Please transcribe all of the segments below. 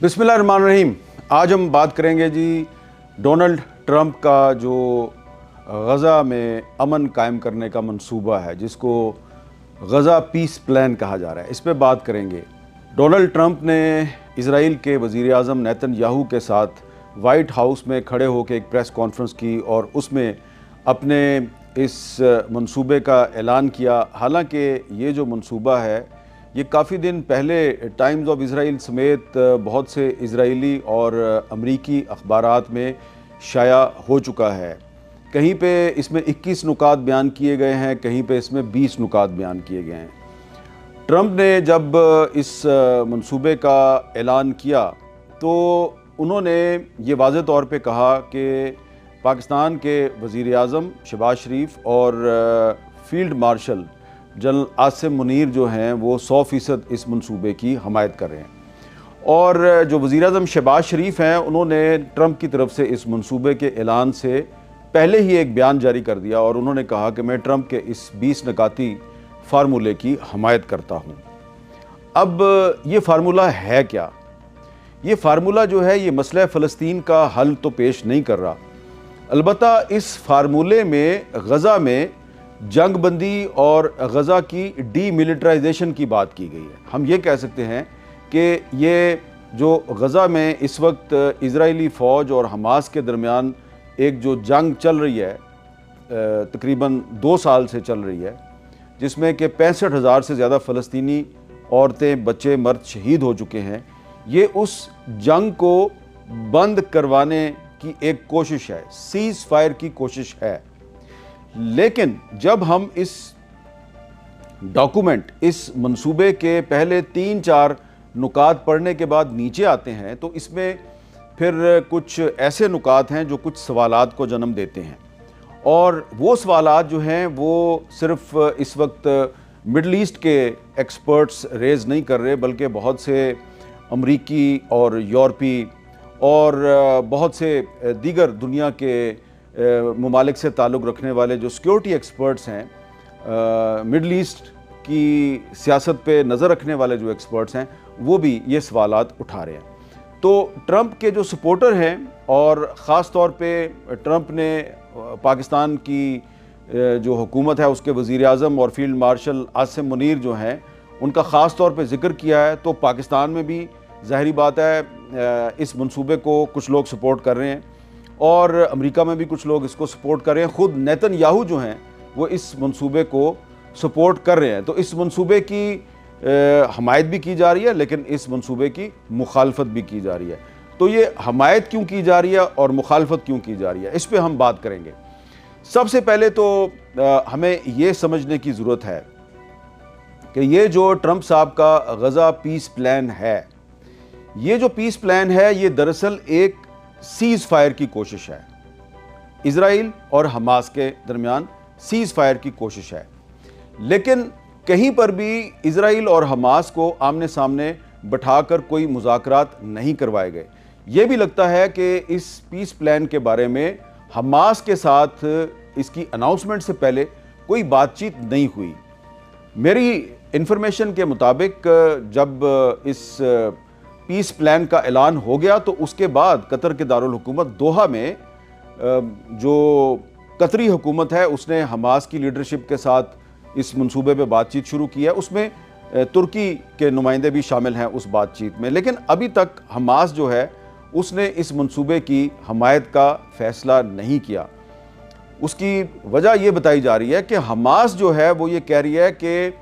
बिस्मिल्लाहिर्रहमानिर्रहीम। आज हम बात करेंगे जी डोनाल्ड ट्रंप का जो गज़ा में अमन कायम करने का मंसूबा है, जिसको गज़ा पीस प्लान कहा जा रहा है, इस पे बात करेंगे। डोनाल्ड ट्रंप ने इज़राइल के वज़ीर आज़म नेतन्याहू के साथ वाइट हाउस में खड़े होकर एक प्रेस कॉन्फ्रेंस की और उसमें अपने इस मंसूबे का ऐलान किया। हालांकि ये जो मंसूबा है ये काफ़ी दिन पहले टाइम्स ऑफ इज़राइल समेत बहुत से इज़राइली और अमरीकी अखबारात में शाया हो चुका है। कहीं पे इसमें 21 नुकात बयान किए गए हैं, कहीं पे इसमें 20 नुकात बयान किए गए हैं। ट्रंप ने जब इस मंसूबे का ऐलान किया तो उन्होंने ये वाज़ेह तौर पे कहा कि पाकिस्तान के वज़ीर आज़म शहबाज शरीफ और field marshal general Asim Munir जो हैं वो 100% इस मंसूबे की हमायत कर रहे हैं। और जो वज़ीर आज़म शहबाज शरीफ हैं उन्होंने ट्रंप की तरफ से इस मंसूबे के ऐलान से पहले ही एक बयान जारी कर दिया और उन्होंने कहा कि मैं ट्रंप के इस 20 नकाती फार्मूले की हमायत करता हूँ। अब ये फार्मूला है क्या? ये फार्मूला जो है ये मसला फ़लस्तीन का हल तो पेश नहीं कर रहा, अलबत्ता इस फार्मूले में गज़ा में जंग बंदी और गज़ा की डीमिलिटराइजेशन की बात की गई है। हम ये कह सकते हैं कि ये जो गज़ा में इस वक्त इज़राइली फ़ौज और हमास के दरमियान एक जो जंग चल रही है, तकरीबन 2 साल से चल रही है, जिसमें कि 65,000 से ज़्यादा फ़लस्तीनी औरतें, बच्चे, मर्द शहीद हो चुके हैं, ये उस जंग को बंद करवाने की एक कोशिश है, सीज़ फायर की कोशिश है। लेकिन जब हम इस डॉक्यूमेंट, इस मंसूबे के पहले 3-4 नुकात पढ़ने के बाद नीचे आते हैं तो इसमें फिर कुछ ऐसे नुकात हैं जो कुछ सवालात को जन्म देते हैं। और वो सवालात जो हैं वो सिर्फ इस वक्त मिडल ईस्ट के एक्सपर्ट्स रेज़ नहीं कर रहे, बल्कि बहुत से अमरीकी और यूरोपी और बहुत से दीगर दुनिया के ममालिक से ताल्लुक़ रखने वाले जो सिक्योरिटी एक्सपर्ट्स हैं, मिडल ईस्ट की सियासत पे नज़र रखने वाले जो एक्सपर्ट्स हैं, वो भी ये सवालात उठा रहे हैं। तो ट्रंप के जो सपोर्टर हैं और ख़ास तौर पे ट्रंप ने पाकिस्तान की जो हुकूमत है उसके वज़ीर आज़म और फील्ड मार्शल आसिम मुनीर जो हैं उनका ख़ास तौर पे ज़िक्र किया है। तो पाकिस्तान में भी ज़ाहिरी बात है इस मंसूबे को कुछ लोग सपोर्ट कर रहे हैं और अमेरिका में भी कुछ लोग इसको सपोर्ट कर रहे हैं। ख़ुद नेतन्याहू जो हैं वो इस मंसूबे को सपोर्ट कर रहे हैं। तो इस मंसूबे की हमायत भी की जा रही है, लेकिन इस मंसूबे की मुखालफत भी की जा रही है। तो ये हमायत क्यों की जा रही है और मुखालफत क्यों की जा रही है, इस पर हम बात करेंगे। सबसे पहले तो हमें ये समझने की ज़रूरत है कि ये जो ट्रंप साहब का गज़ा पीस प्लान है, ये जो पीस प्लान है ये दरअसल एक सीज़ फायर की कोशिश है। इज़राइल और हमास के दरमियान सीज़ फायर की कोशिश है, लेकिन कहीं पर भी इज़राइल और हमास को आमने सामने बैठाकर कोई मुज़ाकरात नहीं करवाए गए। ये भी लगता है कि इस पीस प्लान के बारे में हमास के साथ इसकी अनाउंसमेंट से पहले कोई बातचीत नहीं हुई। मेरी इंफॉर्मेशन के मुताबिक जब इस पीस प्लान का ऐलान हो गया तो उसके बाद कतर के दारुल हुकूमत दोहा में जो कतरी हुकूमत है उसने हमास की लीडरशिप के साथ इस मंसूबे पे बातचीत शुरू की है। उसमें तुर्की के नुमाइंदे भी शामिल हैं उस बातचीत में, लेकिन अभी तक हमास जो है उसने इस मंसूबे की हमायत का फ़ैसला नहीं किया। उसकी वजह ये बताई जा रही है कि हमास जो है वो ये कह रही है कि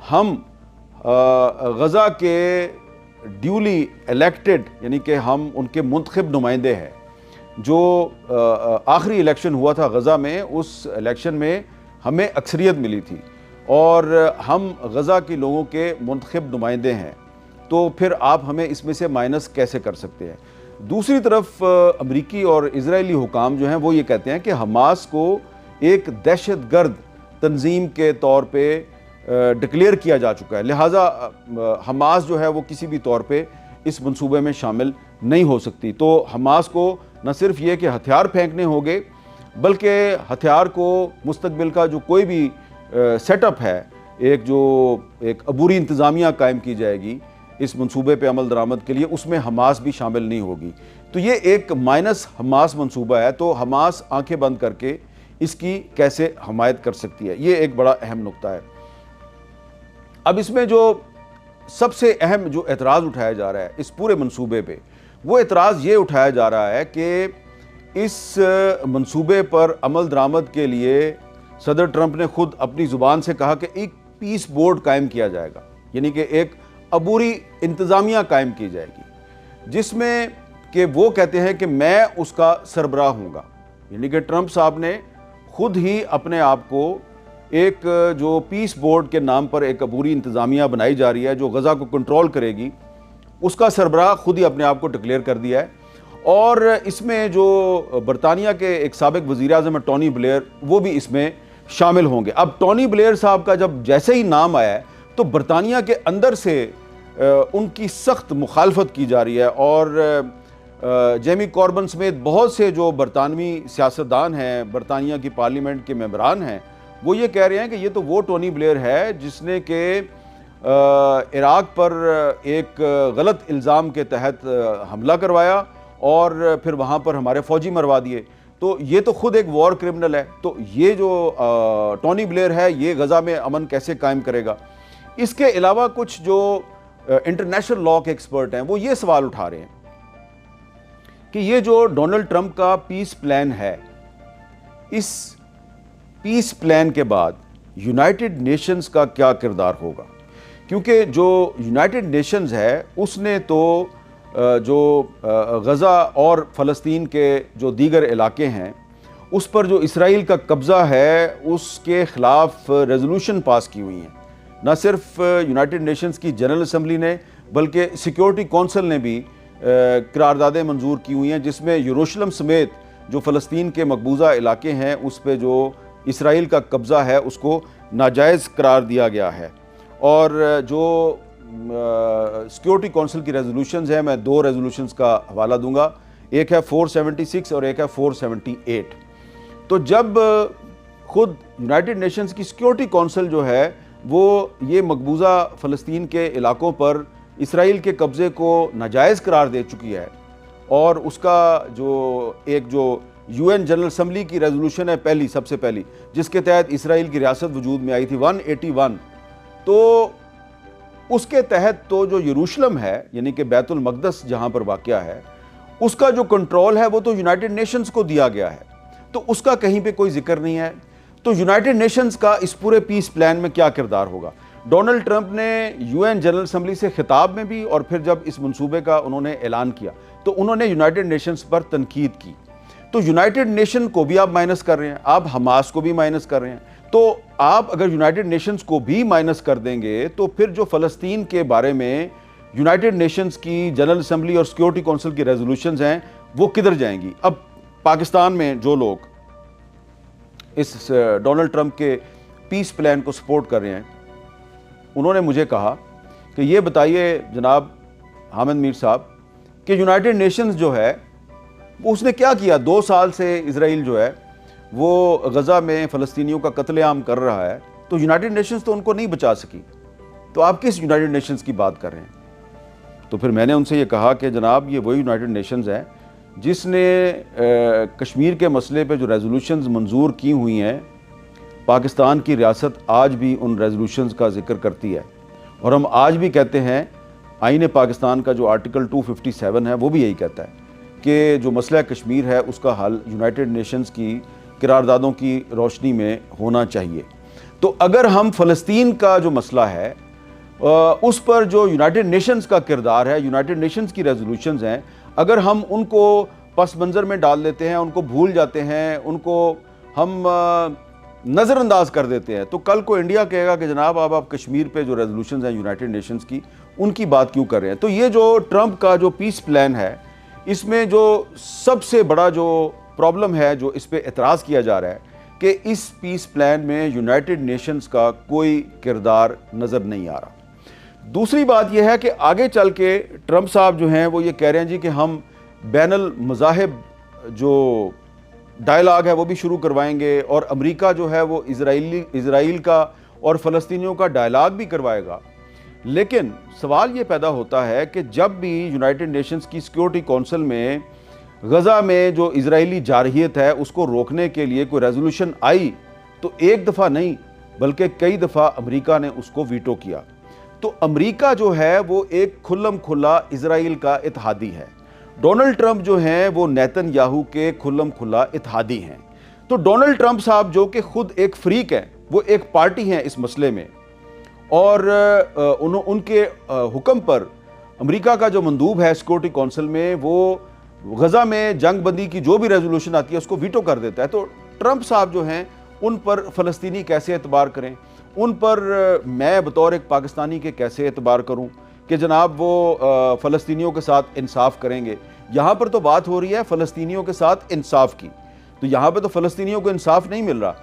हम गज़ा के ड्यूली इलेक्टेड, यानी कि हम उनके मुंतखब नुमाइंदे हैं। जो आखिरी इलेक्शन हुआ था गज़ा में, उस इलेक्शन में हमें अक्सरियत मिली थी और हम गज़ा के लोगों के मुंतखब नुमाइंदे हैं, तो फिर आप हमें इसमें से माइनस कैसे कर सकते हैं। दूसरी तरफ अमरीकी और इज़राइली हुकाम जो हैं वो ये कहते हैं कि हमास को एक दहशतगर्द तंजीम के तौर पे डिक्लेयर किया जा चुका है, लिहाजा हमास जो है वो किसी भी तौर पे इस मंसूबे में शामिल नहीं हो सकती। तो हमास को न सिर्फ ये कि हथियार फेंकने होंगे, बल्कि हथियार को मुस्तकबिल का जो कोई भी सेटअप है, एक अबूरी इंतज़ामिया कायम की जाएगी इस मंसूबे पे अमल दरामद के लिए, उसमें हमास भी शामिल नहीं होगी। तो ये एक माइनस हमास मंसूबा है, तो हमास आंखें बंद करके इसकी कैसे हमायत कर सकती है, ये एक बड़ा अहम नुक्ता है। अब इसमें जो सबसे अहम जो एतराज़ उठाया जा रहा है इस पूरे मंसूबे पे, वो एतराज़ ये उठाया जा रहा है कि इस मंसूबे पर अमल दरामद के लिए सदर ट्रंप ने खुद अपनी ज़ुबान से कहा कि एक पीस बोर्ड कायम किया जाएगा, यानी कि एक अबूरी इंतज़ामिया कायम की जाएगी, जिसमें कि वो कहते हैं कि मैं उसका सरबराह हूँगा। यानी कि ट्रंप साहब ने खुद ही अपने आप को एक जो पीस बोर्ड के नाम पर एक अबूरी इंतज़ामिया बनाई जा रही है जो गज़ा को कंट्रोल करेगी, उसका सरबराह खुद ही अपने आप को डिक्लेयर कर दिया है। और इसमें जो बरतानिया के एक साबिक वज़ीर-ए-आज़म टोनी ब्लेयर, वो भी इसमें शामिल होंगे। अब टोनी ब्लेयर साहब का जब जैसे ही नाम आया है तो बरतानिया के अंदर से उनकी सख्त मुखालफत की जा रही है, और जेमी कॉर्बन समेत बहुत से जो बरतानवी सियासतदान हैं, बरतानिया की पार्लियामेंट के मेंबरान हैं, वो ये कह रहे हैं कि ये तो वो टोनी ब्लेयर है जिसने कि इराक़ पर एक गलत इल्ज़ाम के तहत हमला करवाया और फिर वहाँ पर हमारे फ़ौजी मरवा दिए। तो ये तो खुद एक वॉर क्रिमिनल है। तो ये जो टोनी ब्लेयर है, ये गज़ा में अमन कैसे कायम करेगा? इसके अलावा कुछ जो इंटरनेशनल लॉ के एक्सपर्ट हैं, वो ये सवाल उठा रहे हैं कि ये जो डोनाल्ड ट्रंप का पीस प्लान है, इस पीस प्लान के बाद यूनाइटेड नेशंस का क्या किरदार होगा? क्योंकि जो यूनाइटेड नेशंस है उसने तो जो गज़ा और फ़लस्तीन के जो दीगर इलाके हैं उस पर जो इसराइल का कब्ज़ा है उसके ख़िलाफ़ रेजोल्यूशन पास की हुई हैं। न सिर्फ यूनाइटेड नेशंस की जनरल असम्बली ने, बल्कि सिक्योरिटी कौंसिल ने भी करारदादें मंजूर की हुई हैं, जिसमें यरूशलेम समेत जो फ़लस्तीन के मकबूजा इलाके हैं उस पर जो इसराइल का कब्ज़ा है उसको नाजायज़ करार दिया गया है। और जो सिक्योरिटी कौंसिल की रेजोल्यूशंस हैं, मैं दो रेजोल्यूशंस का हवाला दूंगा, एक है 476 और एक है 478। तो जब खुद यूनाइटेड नेशंस की सिक्योरिटी कौंसिल जो है वो ये मकबूजा फ़लस्तीन के इलाकों पर इसराइल के कब्ज़े को नाजायज़ करार दे चुकी है, और उसका जो यूएन जनरल असम्बली की रेजोल्यूशन है पहली, सबसे पहली, जिसके तहत इसराइल की रियासत वजूद में आई थी 181, तो उसके तहत तो जो यरूशलेम है यानी कि बैतुल मक़दस जहाँ पर वाक़या है, उसका जो कंट्रोल है वो तो यूनाइटेड नेशंस को दिया गया है, तो उसका कहीं पे कोई जिक्र नहीं है। तो यूनाइटेड नेशंस का इस पूरे पीस प्लान में क्या किरदार होगा? डोनाल्ड ट्रंप ने यूएन जनरल असम्बली से खिताब में भी, और फिर जब इस मंसूबे का उन्होंने ऐलान किया तो उन्होंने यूनाइटेड नेशंस पर तनकीद की। तो यूनाइटेड नेशन को भी आप माइनस कर रहे हैं, आप हमास को भी माइनस कर रहे हैं। तो आप अगर यूनाइटेड नेशंस को भी माइनस कर देंगे तो फिर जो फ़लस्तीन के बारे में यूनाइटेड नेशंस की जनरल असम्बली और सिक्योरिटी कौंसिल की रेजोल्यूशंस हैं वो किधर जाएंगी? अब पाकिस्तान में जो लोग इस डोनाल्ड ट्रंप के पीस प्लान को सपोर्ट कर रहे हैं, उन्होंने मुझे कहा कि ये बताइए जनाब हामिद मीर साहब कि यूनाइटेड नेशंस जो है वो उसने क्या किया? 2 साल से इसराइल जो है वो गज़ा में फ़लस्तीनियों का कत्लेआम कर रहा है, तो यूनाइटेड नेशंस तो उनको नहीं बचा सकी, तो आप किस यूनाइटेड नेशंस की बात कर रहे हैं? तो फिर मैंने उनसे ये कहा कि जनाब ये वही यूनाइटेड नेशंस है जिसने कश्मीर के मसले पे जो रेजोल्यूशंस मंजूर की हुई हैं, पाकिस्तान की रियासत आज भी उन रेजोल्यूशंस का जिक्र करती है, और हम आज भी कहते हैं आईन पाकिस्तान का जो आर्टिकल 257 है वो भी यही कहता है कि जो मसला कश्मीर है उसका हल यूनाइटेड नेशंस की करारदादों की रोशनी में होना चाहिए। तो अगर हम फ़लस्तीन का जो मसला है उस पर जो यूनाइटेड नेशंस का किरदार है, यूनाइटेड नेशंस की रेजोल्यूशंस हैं, अगर हम उनको पस मंज़र में डाल देते हैं, उनको भूल जाते हैं, उनको हम नज़रअंदाज कर देते हैं, तो कल को इंडिया कहेगा कि जनाब आप कश्मीर पे जो रेजोल्यूशंस हैं यूनाइटेड नेशंस की, उनकी बात क्यों कर रहे हैं? तो ये जो ट्रंप का जो पीस प्लान है, इसमें जो सबसे बड़ा जो प्रॉब्लम है, जो इस पर एतराज़ किया जा रहा है कि इस पीस प्लान में यूनाइटेड नेशंस का कोई किरदार नज़र नहीं आ रहा। दूसरी बात यह है कि आगे चल के ट्रंप साहब जो हैं वो ये कह रहे हैं जी कि हम बैनुल मज़ाहिब जो डायलॉग है वो भी शुरू करवाएंगे, और अमेरिका जो है वो इज़राइल का और फ़लस्तीनियों का डायलॉग भी करवाएगा। लेकिन सवाल ये पैदा होता है कि जब भी यूनाइटेड नेशंस की सिक्योरिटी काउंसिल में गज़ा में जो इजरायली जारहियत है उसको रोकने के लिए कोई रेजोल्यूशन आई, तो एक दफ़ा नहीं बल्कि कई दफ़ा अमेरिका ने उसको वीटो किया। तो अमेरिका जो है वो एक खुल्लम खुल्ला इजराइल का इत्तेहादी है। डोनाल्ड ट्रंप जो हैं वो नेतन्याहू के खुल्लम खुल्ला इत्तेहादी हैं। तो डोनाल्ड ट्रंप साहब जो कि खुद एक फ्रीक हैं, वो एक पार्टी हैं इस मसले में, और उनके हुक्म पर अमेरिका का जो मंदूब है सिक्योरिटी काउंसिल में वो गज़ा में जंग बंदी की जो भी रेजोल्यूशन आती है उसको वीटो कर देता है। तो ट्रंप साहब जो हैं उन पर फ़लस्तीनी कैसे एतबार करें, उन पर मैं बतौर एक पाकिस्तानी के कैसे एतबार करूं कि जनाब वो फ़लस्तीनियों के साथ इंसाफ करेंगे। यहाँ पर तो बात हो रही है फ़लस्तीनियों के साथ इंसाफ की, तो यहाँ पर तो फ़लस्तीनियों को इंसाफ नहीं मिल रहा।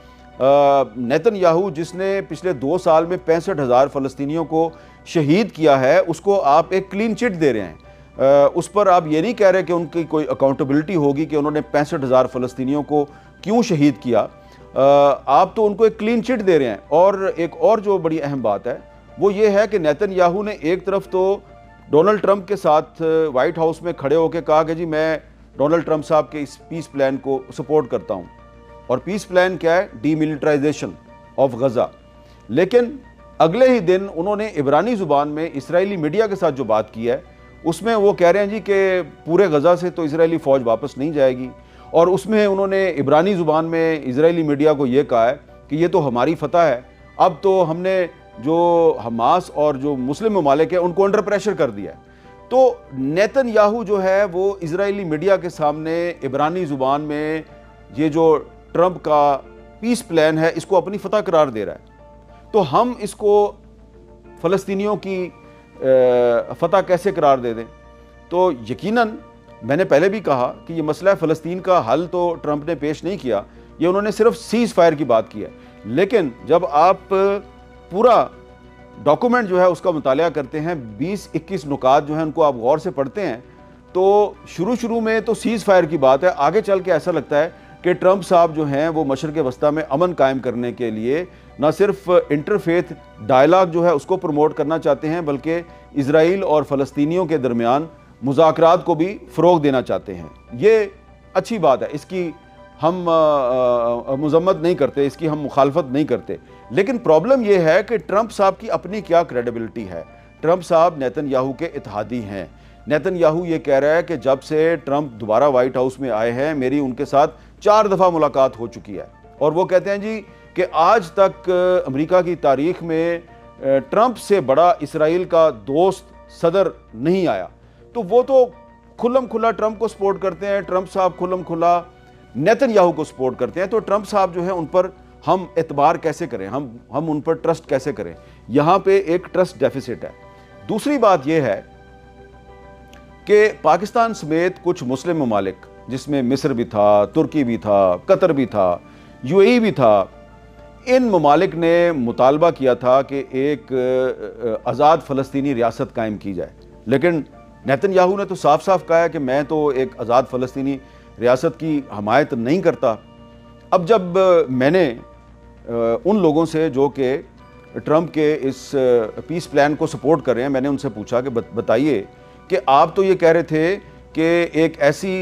नेतन्याहू जिसने पिछले 2 साल में 65,000 फ़लस्तीनियों को शहीद किया है, उसको आप एक क्लीन चिट दे रहे हैं। उस पर आप ये नहीं कह रहे कि उनकी कोई अकाउंटेबिलिटी होगी कि उन्होंने 65,000 फ़लस्तीनियों को क्यों शहीद किया। आप तो उनको एक क्लीन चिट दे रहे हैं। और एक और जो बड़ी अहम बात है वो ये है कि नेतन्याहू ने एक तरफ तो डोनाल्ड ट्रंप के साथ वाइट हाउस में खड़े होकर कहा कि जी मैं डोनाल्ड ट्रंप साहब के इस पीस प्लान को सपोर्ट करता हूँ, और पीस प्लान क्या है, डीमिलिटराइजेशन ऑफ गज़ा। लेकिन अगले ही दिन उन्होंने इब्रानी ज़ुबान में इजरायली मीडिया के साथ जो बात की है उसमें वो कह रहे हैं जी कि पूरे गज़ा से तो इजरायली फ़ौज वापस नहीं जाएगी, और उसमें उन्होंने इब्रानी ज़ुबान में इजरायली मीडिया को ये कहा है कि ये तो हमारी फतह है, अब तो हमने जो हमास और जो मुस्लिम ममालिक है उनको अंडर प्रेशर कर दिया है। तो नेतन्याहू जो है वो इजरायली मीडिया के सामने इब्रानी ज़ुबान में ये जो ट्रंप का पीस प्लान है इसको अपनी फतह करार दे रहा है। तो हम इसको फ़लस्तीनियों की फतह कैसे करार दे दें? तो यकीनन मैंने पहले भी कहा कि ये मसला फ़लस्तीन का हल तो ट्रंप ने पेश नहीं किया, ये उन्होंने सिर्फ सीज़ फायर की बात की है। लेकिन जब आप पूरा डॉक्यूमेंट जो है उसका मुतालिया करते हैं, 20-21 नुकात जो हैं उनको आप गौर से पढ़ते हैं, तो शुरू में तो सीज़ फायर की बात है। आगे चल के ऐसा लगता है कि ट्रंप साहब जो हैं वो मशरक़ वस्ता में अमन कायम करने के लिए न सिर्फ इंटरफेथ डायलॉग जो है उसको प्रमोट करना चाहते हैं, बल्कि इजराइल और फ़लस्तीनियों के दरमियान मुज़ाकरात को भी फ़रोग़ देना चाहते हैं। ये अच्छी बात है, इसकी हम मज़म्मत नहीं करते, इसकी हम मुखालफत नहीं करते। लेकिन प्रॉब्लम यह है कि ट्रंप साहब की अपनी क्या क्रेडिबिलिटी है। ट्रंप साहब नेतन्याहू के इत्तेहादी हैं। नेतन्याहू ये कह रहा है कि जब से ट्रंप दोबारा वाइट हाउस में आए हैं मेरी उनके साथ 4 दफ़ा मुलाकात हो चुकी है, और वो कहते हैं जी कि आज तक अमेरिका की तारीख में ट्रंप से बड़ा इसराइल का दोस्त सदर नहीं आया। तो वो तो खुल्लम खुल्ला ट्रंप को सपोर्ट करते हैं, ट्रंप साहब खुल्लम खुल्ला नेतन्याहू को सपोर्ट करते हैं। तो ट्रंप साहब जो है उन पर हम एतबार कैसे करें, हम उन पर ट्रस्ट कैसे करें? यहाँ पे एक ट्रस्ट डेफिसिट है। दूसरी बात यह है कि पाकिस्तान समेत कुछ मुस्लिम ममालिक, जिसमें मिस्र भी था, तुर्की भी था, कतर भी था, यूएई भी था, इन ममालिक ने मुतालबा किया था कि एक आज़ाद फ़लस्तीनी रियासत कायम की जाए। लेकिन नेतन्याहू ने तो साफ साफ कहा है कि मैं तो एक आज़ाद फ़लस्तीनी रियासत की हमायत नहीं करता। अब जब मैंने उन लोगों से जो कि ट्रंप के इस पीस प्लान को सपोर्ट कर रहे हैं, मैंने उनसे पूछा कि बताइए कि आप तो ये कह रहे थे कि एक ऐसी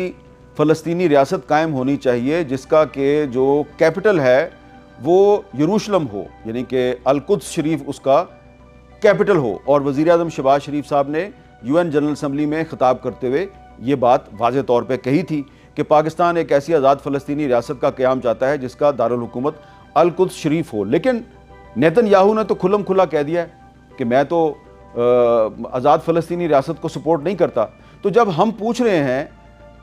फ़लस्तीनी रियासत कायम होनी चाहिए जिसका कि जो कैपिटल है वो यरूशलेम हो, यानी कि अल-कुद्स शरीफ उसका कैपिटल हो। और वज़ीर आज़म शहबाज शरीफ साहब ने UN जनरल असम्बली में खिताब करते हुए ये बात वाज़े तौर पे कही थी कि पाकिस्तान एक ऐसी आज़ाद फ़लस्तीनी रियासत का क़याम चाहता है जिसका दारुल हुकूमत अल-कुद्स शरीफ हो। लेकिन नेतन्याहू ने तो खुल्लम खुल्ला कह दिया है कि मैं तो आज़ाद फ़लस्तीनी रियासत को सपोर्ट नहीं करता। तो जब हम पूछ रहे हैं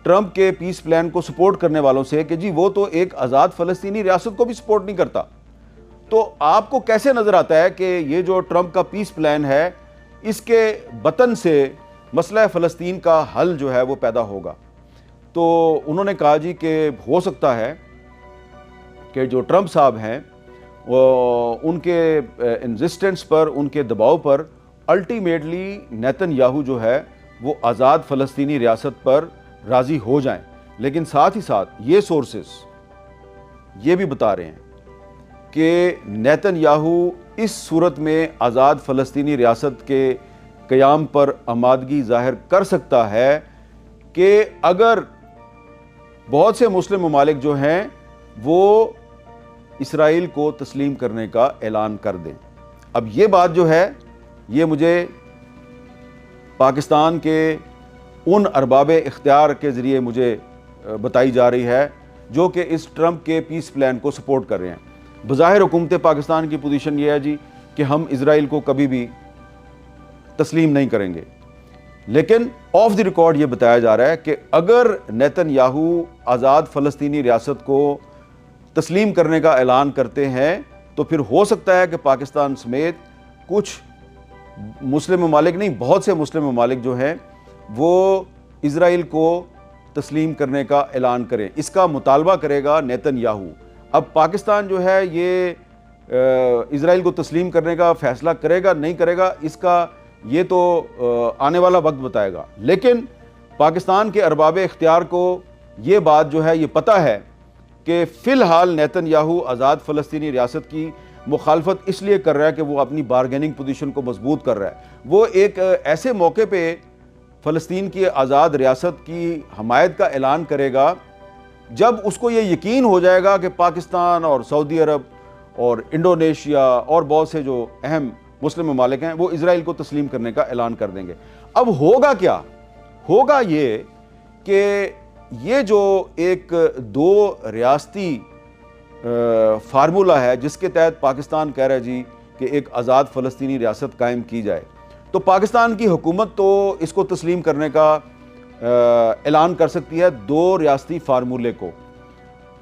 ट्रंप के पीस प्लान को सपोर्ट करने वालों से कि जी वो तो एक आज़ाद फ़लस्तीनी रियासत को भी सपोर्ट नहीं करता, तो आपको कैसे नज़र आता है कि ये जो ट्रंप का पीस प्लान है इसके बतन से मसला फ़लस्तीन का हल जो है वो पैदा होगा? तो उन्होंने कहा जी कि हो सकता है कि जो ट्रंप साहब हैं उनके इंसिस्टेंस पर, उनके दबाव पर अल्टीमेटली नेतन्याहू जो है वो आज़ाद फ़लस्तीनी रियासत पर राज़ी हो जाएं। लेकिन साथ ही साथ ये सोर्सेस ये भी बता रहे हैं कि नेतन्याहू इस सूरत में आज़ाद फ़लस्तीनी रियासत के क़याम पर आमादगी ज़ाहिर कर सकता है कि अगर बहुत से मुस्लिम ममालिक जो हैं वो इसराइल को तस्लीम करने का ऐलान कर दें। अब ये बात जो है ये मुझे पाकिस्तान के उन अरबाब इख्तियार के ज़रिए मुझे बताई जा रही है जो कि इस ट्रंप के पीस प्लान को सपोर्ट कर रहे हैं। बज़ाहिर हुकूमत पाकिस्तान की पोजीशन ये है जी कि हम इसराइल को कभी भी तस्लीम नहीं करेंगे, लेकिन ऑफ द रिकॉर्ड ये बताया जा रहा है कि अगर नेतन्याहू आज़ाद फ़लस्तीनी रियासत को तस्लीम करने का ऐलान करते हैं तो फिर हो सकता है कि पाकिस्तान समेत कुछ मुस्लिम ममालिक नहीं, बहुत से मुस्लिम ममालिक जो हैं वो इसराइल को तस्लीम करने का ऐलान करें। इसका मुतालबा करेगा नेतन्याहू। अब पाकिस्तान जो है ये इसराइल को तस्लीम करने का फ़ैसला करेगा नहीं करेगा, इसका ये तो आने वाला वक्त बताएगा। लेकिन पाकिस्तान के अरबाब इख्तियार को ये बात जो है ये पता है कि फ़िलहाल नेतन्याहू आज़ाद फ़लस्तीनी रियासत की मुखालफत इसलिए कर रहा है कि वो अपनी बारगेनिंग पोजीशन को मजबूत कर रहा है। वो एक ऐसे मौके पे फ़लस्तीन की आज़ाद रियासत की हमायत का ऐलान करेगा जब उसको ये यकीन हो जाएगा कि पाकिस्तान और सऊदी अरब और इंडोनेशिया और बहुत से जो अहम मुस्लिम ममालिक हैं वो इसराइल को तस्लीम करने का ऐलान कर देंगे। अब होगा क्या? होगा ये कि ये जो एक दो रियासती फार्मूला है जिसके तहत पाकिस्तान कह रहा है जी कि एक आज़ाद फ़लस्तीनी रियासत कायम की जाए, तो पाकिस्तान की हुकूमत तो इसको तस्लीम करने का ऐलान कर सकती है दो रियासती फार्मूले को।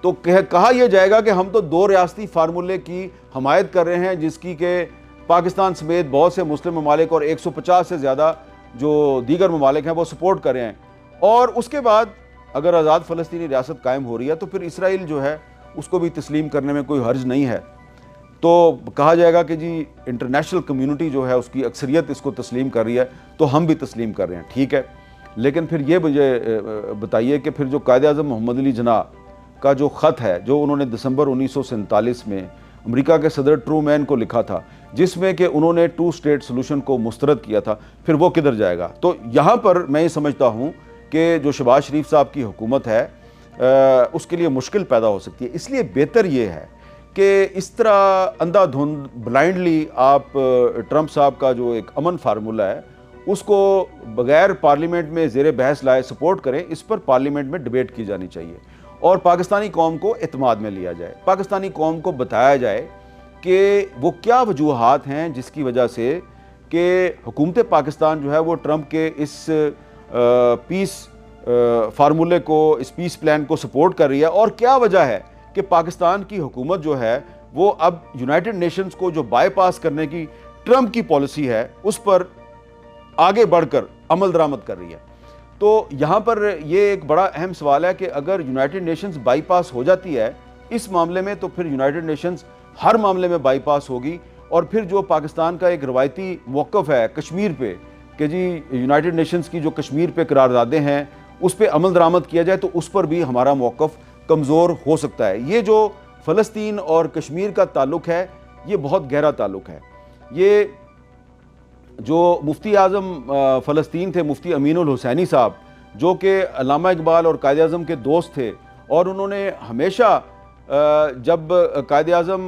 तो कहा यह जाएगा कि हम तो दो रियासती फार्मूले की हमायत कर रहे हैं जिसकी के पाकिस्तान समेत बहुत से मुस्लिम ममालिक और 150 से ज़्यादा जो दीगर ममालिक हैं वो सपोर्ट कर रहे हैं। और उसके बाद अगर आज़ाद फ़लस्तीनी रियासत कायम हो रही है तो फिर इसराइल जो है उसको भी तस्लीम करने में कोई हर्ज नहीं है। तो कहा जाएगा कि जी इंटरनेशनल कम्युनिटी जो है उसकी अक्सरियत इसको तस्लीम कर रही है तो हम भी तस्लीम कर रहे हैं, ठीक है। लेकिन फिर ये मुझे बताइए कि फिर जो कायद-ए-आज़म मोहम्मद अली जिन्ना का जो ख़त है जो उन्होंने दिसंबर 1947 में अमेरिका के सदर ट्रूमैन को लिखा था जिसमें कि उन्होंने 2 स्टेट सोल्यूशन को मुस्तरद किया था, फिर वो किधर जाएगा? तो यहाँ पर मैं ये समझता हूँ कि जो शहबाज शरीफ साहब की हुकूमत है उसके लिए मुश्किल पैदा हो सकती है। इसलिए बेहतर ये है कि इस तरह अंधाधुंध ब्लाइंडली आप ट्रंप साहब का जो एक अमन फार्मूला है उसको बगैर पार्लियामेंट में ज़ेर बहस लाए सपोर्ट करें। इस पर पार्लियामेंट में डिबेट की जानी चाहिए और पाकिस्तानी कौम को एतमाद में लिया जाए। पाकिस्तानी कौम को बताया जाए कि वो क्या वजूहात हैं जिसकी वजह से कि हुकूमत पाकिस्तान जो है वो ट्रंप के इस पीस फार्मूले को, इस पीस प्लान को सपोर्ट कर रही है, और क्या वजह है कि पाकिस्तान की हुकूमत जो है वो अब यूनाइटेड नेशंस को जो बाईपास करने की ट्रंप की पॉलिसी है उस पर आगे बढ़कर अमल दरामद कर रही है। तो यहाँ पर ये एक बड़ा अहम सवाल है कि अगर यूनाइटेड नेशंस बाईपास हो जाती है इस मामले में तो फिर यूनाइटेड नेशंस हर मामले में बाईपास होगी और फिर जो पाकिस्तान का एक रवायती मौक़िफ़ है कश्मीर पे कि जी यूनाइटेड नेशंस की जो कश्मीर पे करारदादें हैं उस पर अमल दरामद किया जाए तो उस पर भी हमारा मौक़िफ़ कमज़ोर हो सकता है। ये जो फ़लस्तीन और कश्मीर का ताल्लुक़ है ये बहुत गहरा ताल्लुक़ है। ये जो मुफ्ती आज़म फ़लस्तीन थे, मुफ्ती अमीनुल हुसैनी साहब, जो कि अल्लामा इकबाल और कायद आज़म के दोस्त थे, और उन्होंने हमेशा जब कायद आज़म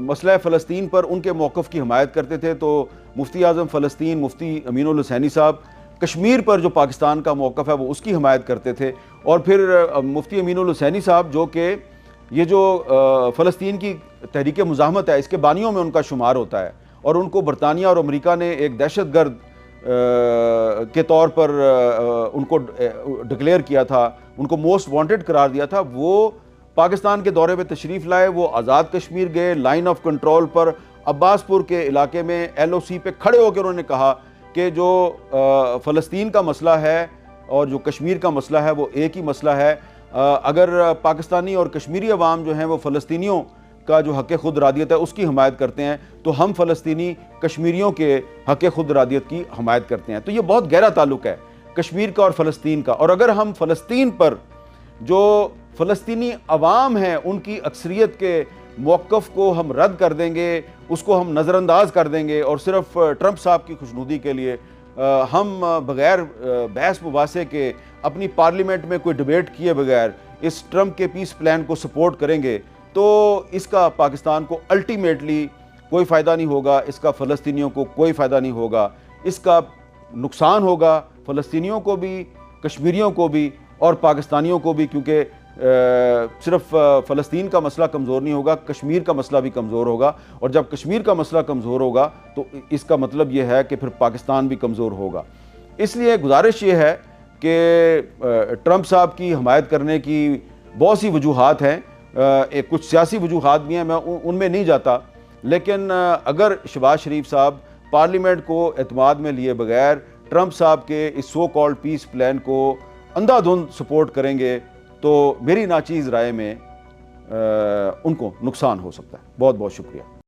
मसला फ़लस्तीन पर उनके मौक़िफ़ की हमायत करते थे तो मुफ्ती आज़म फ़लस्तीन मुफ्ती अमीनुल हुसैनी साहब कश्मीर पर जो पाकिस्तान का मौक़िफ़ है वो उसकी हमायत करते थे। और फिर मुफ्ती अमीनुल हुसैनी साहब जो कि ये जो फ़लस्तीन की तहरीक मुज़ाहमत है इसके बानियों में उनका शुमार होता है और उनको बरतानिया और अमेरिका ने एक दहशतगर्द के तौर पर उनको डिक्लेयर किया था, उनको मोस्ट वांटेड करार दिया था। वो पाकिस्तान के दौरे पे तशरीफ़ लाए, वो आज़ाद कश्मीर गए, लाइन ऑफ कंट्रोल पर अब्बासपुर के इलाके में LOC पे खड़े होकर उन्होंने कहा कि जो फ़लस्तीन का मसला है और जो कश्मीर का मसला है वो एक ही मसला है। अगर पाकिस्तानी और कश्मीरी अवाम जो हैं वो फ़लस्तीनियों का जो हक़ खुद रादियत है उसकी हमायत करते हैं तो हम फ़लस्तीनी कश्मीरियों के हक़ खुद रादियत की हमायत करते हैं। तो ये बहुत गहरा ताल्लुक़ है कश्मीर का और फ़लस्तीन का। और अगर हम फ़लस्तीन पर जो फ़लस्तीनी अवाम हैं उनकी अक्सरियत के मौक़िफ़ को हम रद्द कर देंगे, उसको हम नज़रअंदाज कर देंगे और सिर्फ ट्रंप साहब की खुशनुदी के लिए हम बग़ैर बहस मुबासे के अपनी पार्लियामेंट में कोई डिबेट किए बगैर इस ट्रंप के पीस प्लान को सपोर्ट करेंगे, तो इसका पाकिस्तान को अल्टीमेटली कोई फ़ायदा नहीं होगा, इसका फ़लस्तीनियों को कोई फ़ायदा नहीं होगा। इसका नुकसान होगा फ़लस्तीनियों को भी, कश्मीरियों को भी और पाकिस्तानियों को भी, क्योंकि सिर्फ फ़लस्तीन का मसला कमज़ोर नहीं होगा, कश्मीर का मसला भी कमज़ोर होगा, और जब कश्मीर का मसला कमज़ोर होगा तो इसका मतलब ये है कि फिर पाकिस्तान भी कमज़ोर होगा। इसलिए गुजारिश ये है कि ट्रंप साहब की हमायत करने की बहुत सी वजूहात हैं, कुछ सियासी वजूहात भी हैं, मैं उनमें नहीं जाता, लेकिन अगर शहबाज शरीफ साहब पार्लियामेंट को एतमाद में लिए बगैर ट्रंप साहब के इस सो कॉल्ड पीस प्लान को अंधाधुंध सपोर्ट करेंगे तो मेरी नाचीज़ राय में उनको नुकसान हो सकता है। बहुत बहुत शुक्रिया।